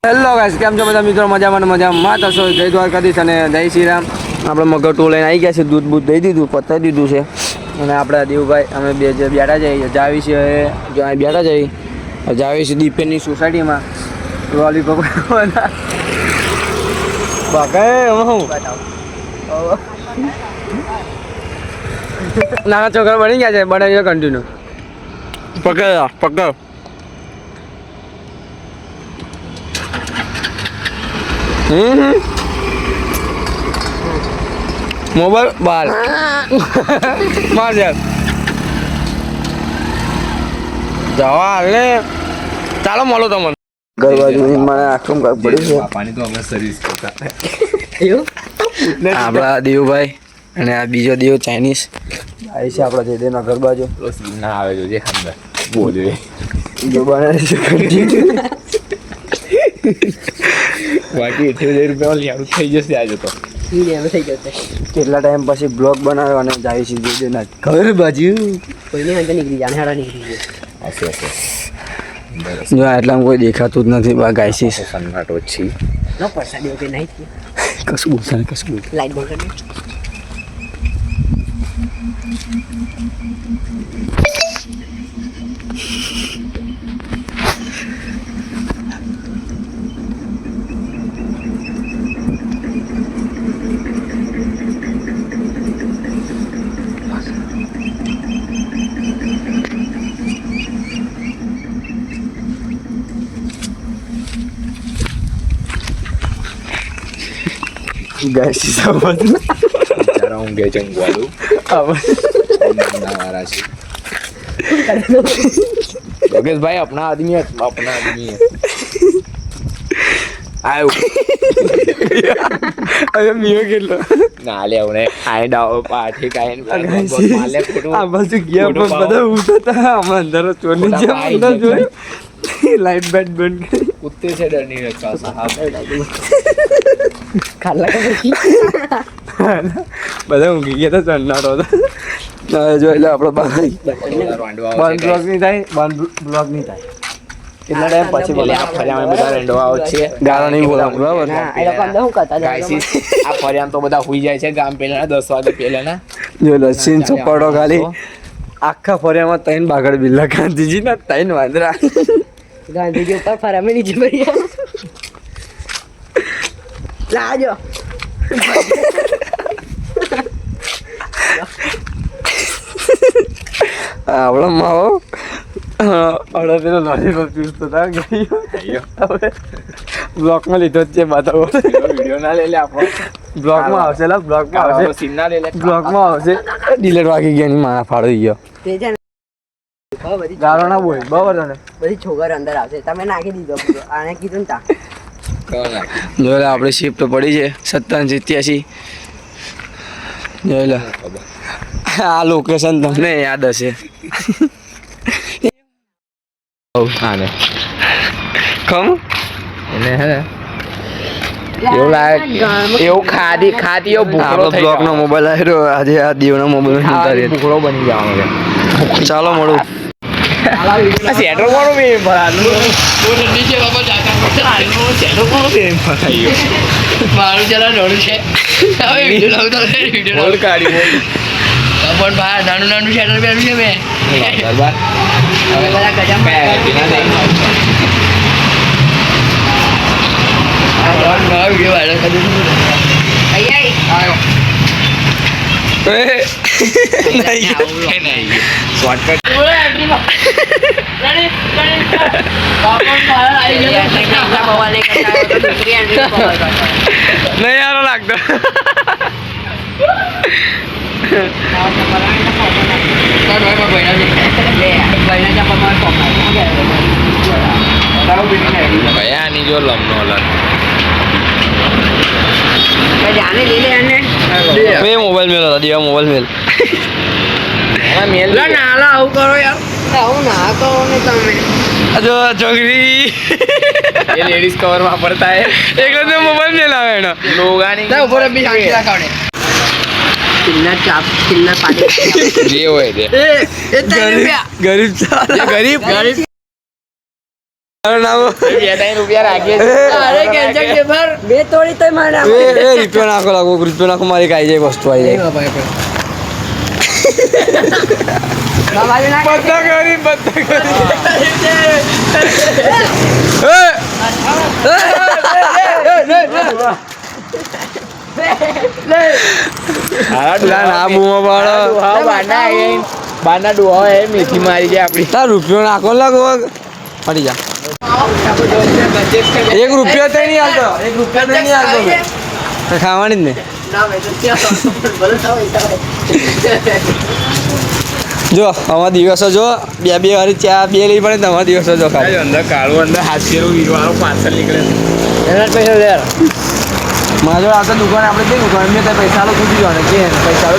Hello guys, કેમ છો બધા મિત્રો? મજામાં થશો. જય દ્વારકાધીશ અને જય શ્રી રામ. આપણે મગટું લઈને આવી ગયા છે, દૂધ બૂધ દઈ દીધું, પતાવી દીધું છે. અને આપણા દેવભાઈ અમે બે જે બેઠા જઈએ જાવી છે, બેઠા જઈએ જાવી છે દીપેનની સોસાયટીમાં લોલીપોપ નાના છોકરા બની ગયા છે, બનાવી કન્ટિન્યુ પકડ મોબાઈલ બાર માર યાર જવા લે ચાલો મળો તમને ઘર બાજુ મને આખું કાક પડ્યું છે પાણી તો અમે સર્વિસ કરતા એવું આપણા દેવભાઈ અને આ બીજો દેવ ચાઇનીઝ આવી છે આપણા જયદેવના ઘર બાજુ ના આવે જો જે અંદર બોલે જો બનાવે છે બાકી 78,000 રૂપિયા યાર થઈ જશે આજે તો કેટલા ટાઈમ પછી બ્લોગ બનાવ્યો અને જાય છે જયદેવના ઘર બાજુ કોઈને અંદર નીકળી જાય હાડા નીકળી જાય જો એટલામાં કોઈ દેખાતું જ નથી બા ગાય છે સન્નાટો છે નો પરસાડી કે નહીં કશું બોલતા કશું બોલ લાઈટ બંધ કરી guys sama cara ungge jengwalu apa नारा से योगेश भाई अपना आदमी है आयो अरे मियो गेलो ना ले उन्हें आए डाव पाठी काइन माले फोटो आ बस गया बस बड़ा उठता हम अंदर चोरने जब अंदर जो लाइट बैट बंद कुत्ते से डर नहीं लगता साहब खाला का પછી બધા ઊંઘી ગયા તો સન્નાટો હતો જોઈ લે આપણો ભાઈ બંધ બ્લોગ નહીં થાય કેટલા ટાઈમ પછી બોલે આ ફર્યામાં બધા રેન્ડવાઓ છે ગાળા નહીં બોલા બરાબર એ લોકો અંદર શું કરતા ગાઈસ આ ફર્યામ તો બધા હુઈ જાય છે ગામ પહેલા 10 વાગે પહેલાના જો લસીન ચપાડો ખાલી આખા ફર્યામાં 3 બાગડ બિલ્લા ગાંધીજી ના 3 વાંદરા ગાંધીજી ઉપર ફર્યામાં નીચે પડ્યા લાજો આવડો માવો આવડો પેલો લોલીપોપ પીસતો હતા ગયો બ્લોકમાં લીધો જ છે બતાવો વિડીયો ના લે લે આપણો બ્લોકમાં આવશે લા બ્લોકમાં આવશે સીન ના લે લે બ્લોકમાં આવશે ડિલેટ વાગી ગયા ની મારા ફાડો ગયો તે છે ગાળો ના બોલ બરાબર ને બધી છોકરા અંદર આવશે તમે નાખી દીધો આને કીધું ને તા જોઈ લે આપણે શિફ્ટ પડી છે 5787 જોઈ લે આ લોકેશન તમને યાદ હશે આને કમ એને હે એવું લાગે એવું ખાધી એવો ભૂખડો બ્લોક નો મોબાઈલ આવ્યો આજે આ દેવનો મોબાઈલ ભૂખડો બની જવાનો છે ચાલો મળું સેટર કોનો બે ભરાનું નીચે બાબા જાતા સેટર કોનો બે ભરાયો મારું જરા નોનું છે હવે વિડિયો લાવતો વિડિયો બોલ કાઢી બોલ પણ બહાર નાનું સેટર પહેર્યું છે મેં બરાબર હવે બધા ગજમ આ વિડિયો વાયરલ કરી દીધું આયો नहीं शॉर्टकट नहीं यार लगता भैया नहीं जो लमनो जाने ले ले मोबाइल मेल दिया मोबाइल मेल मेल ना ला आવું કરો યાર આવું ના કરો ને તમે જો છોકરી ये लेडीज कवर वापरता है एक तो मोबाइल में लावे ना लोगानी ना ऊपर भी आंखी रखावणे किन्ना चाप किन्ना पानी ये होए दे ए गरीब गरीब રૂપિયા રાખીએ બે તોડી તો મારે રૂપિયો નાખો લાગો રૂપિયો નાખો મારી કાઈ જાય વસ્તુ આવી જાય બાના ડોહા એ મીઠી મારી જાય આપડી તાર રૂપિયો નાખો લાગો ફરી જા એક રૂપિયો તો નહીં હાલતો એક રૂપિયો તો નહીં હાલતો ખાવાની જ ને જો અમારા દિવસો જો બે વાળી ચા બે લઈ પડે તમારા દિવસો જો ખાલી અંદર કાળું અંદર હાથીરું વીરવાળો પાછળ નીકળે એના પૈસા લે મારા જોડે આવતા દુકાન આપણે કઈ દુકાન મેં ત્યાં પૈસા લો પૂછી જવાને કે પૈસા લો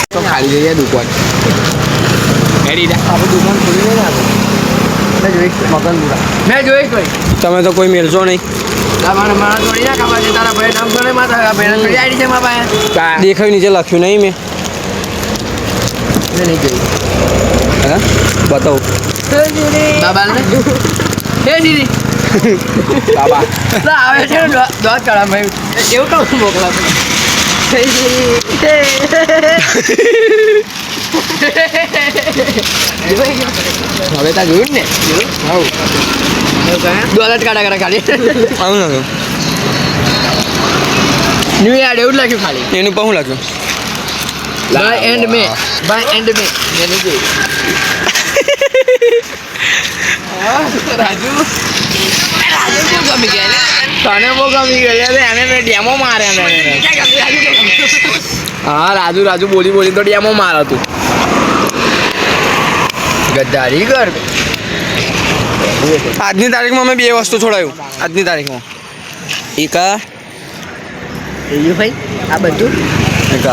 તો ખાલી જઈએ દુકાન આપણે દુકાન ખોલી નહીં મેં જોઈ કોઈ તમે તો કોઈ મેળશો નહીં દેખાયું નીચે લખ્યું નહીં મેં નહીં જોયું હા બતાવો બાબા આવે છે દોત કાઢા ભાઈ એવું કહું મોકલા હવે તા જોયું ને ડોલર કાઢા ખાલી આવું લાગ્યું ન્યુ યાર્ડ એવું જ લાગ્યું ખાલી એનું પણ શું લાગ્યું બાય એન્ડ મે મેં જોયું રાજુ બહુ ગમી ગયા તને બહુ ગમી ગયા એને મેં ડેમો માર્યા હા રાજુ બોલી તો ડેમો માર હતું ગદ્દારી કર આજની તારીખમાં મેં બે વસ્તુ છોડાયું આજની તારીખમાં એક ભાઈ આ બધું એક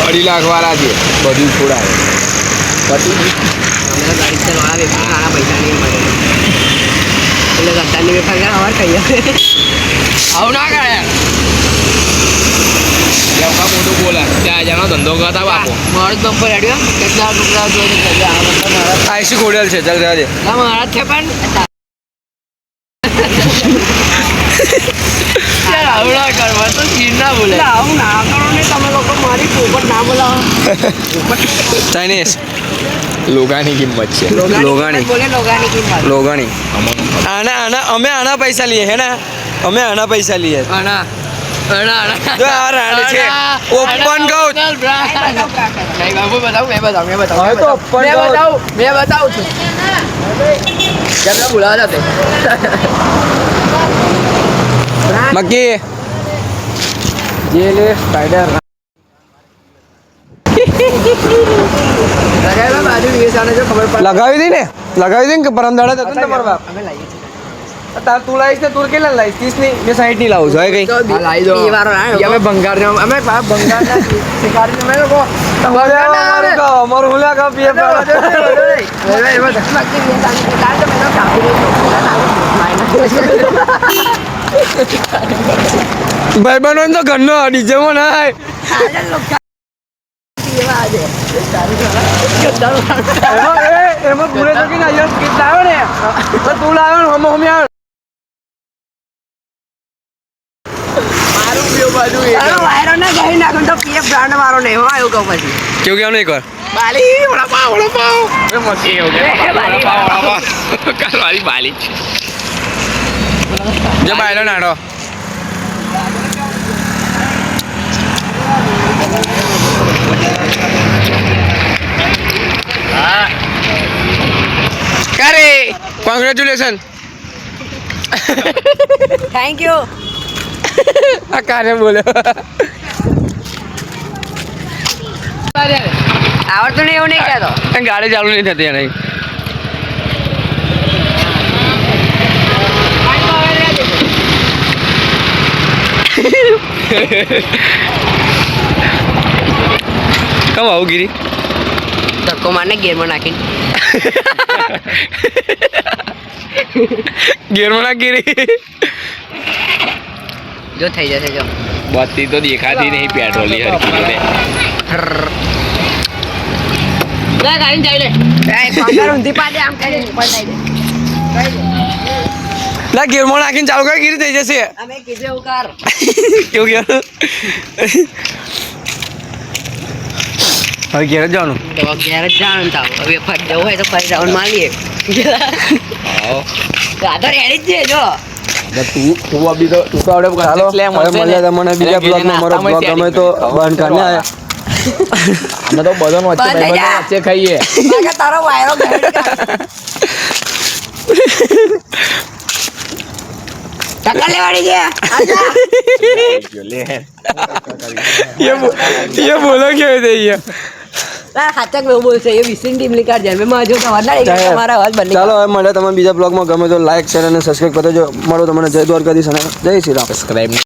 $2.5 લાખ વાળા છે બધું છોડાવે બધું ગાડી ચલાવે નાના પૈસા નહીં મળે એટલે ગદ્દારની વેફર અવાર કહીએ આવું ના કરે મોટું બોલા ત્યાં જવાનો ધંધો કરતા બાપો મારો જ નંબર હેડ્યો કેટલા ટુકડા જોઈને આઈસી ખોડેલ છે ચાલ જવા દે ના મારા છે પણ આવું ના કરવા તો ચીર ના બોલે આવું ના કરો ને તમે લોકો મારી પોપટ ના બોલાવો ચાઇનીઝ લોગાની કિંમત છે લોગાની અમે આના પૈસા લઈએ હે ને અમે આના પૈસા લઈએ ઓપન કહું મેં બતાવું છું બોલાવા જતે મક્કી જેલ સ્પાઈડર લગાવી દઈ ને કે પરમ દાડા હતો ને તમારો બાપ અમે લાવીએ છીએ તાર તું લાવીશ ને તું કેટલા લાવીશ 30 ની મેં 60 ની લાવું છું હે કઈ લાવી દો અમે ભંગાર ને અમે ભંગાર ના શિકારી ને લોકો અમારું હુલા કા પીએ ભાઈ બનો તો ઘરનો ડીજે માં ના એમાં પૂરે તો કે ના કેટલા આવે ને તું લાવ્યો ને હમ આવે મારું પીઓ બાજુ વાયરો ના ગઈ નાખું તો પીએ બ્રાન્ડ મારો ને એમાં આવ્યો કહું પછી કેવું કેવું નહીં કર બાલી વડા પાવ એ મસ્તી એવું કે વડા પાવ કાલવારી બાલી જે બાયલો નાડો करे कॉन्ग्रेचुलेशन थैंक यू कार्य बोले આવડતું નહીં એવું નહીં કહેતો ગાડી ચાલુ નહીં થતી નહીં કમ આવું ગીરી ધક્કો મારને ગેરમાં નાખીને ગેરમાં ના ગીરી જો થઈ જશે જો બત્તી તો દેખાતી નહીં પેટ્રોલ ની હરખી પગાર ઊંધી પાડે આમ કરીને ઉપર થઈ જાય. લા ગેરમાં નાખીને ચાલુ કર ગીરી થઈ જશે અમે કીધું એવું કર. કેવું કહેવાનું હવે ઘેર જ જવાનું તો ઘેર જ જવાનું થાવ. હવે ફરી જવું હોય તો ફરી જવાનું માલીએ. આ તો રેડી જ છે જો. તું અભી તો તું તો આવડે ચાલો હવે મળીએ તમને બીજા બ્લોગમાં. મારો બ્લોગ ગમે તો બંધ કરીને અમે તો બધો વચ્ચે ખાઈએ. બાકા તારો વાયરો બેઠ કર. ટકા લેવાડી છે. ये बोलो क्या है ये તારા ખાચક નો બોલશે એ વિસિન ટીમ લીકાર જાય મે જો તો વડાડી તમારા અવાજ બંધ. ચાલો હવે મળે તમે બીજા બ્લોગમાં. ગમે તો લાઈક શેર અને સબસ્ક્રાઇબ કરજો. મળો તમને જય દ્વારકાધીશ અને જય શ્રી રામ. સબસ્ક્રાઇબ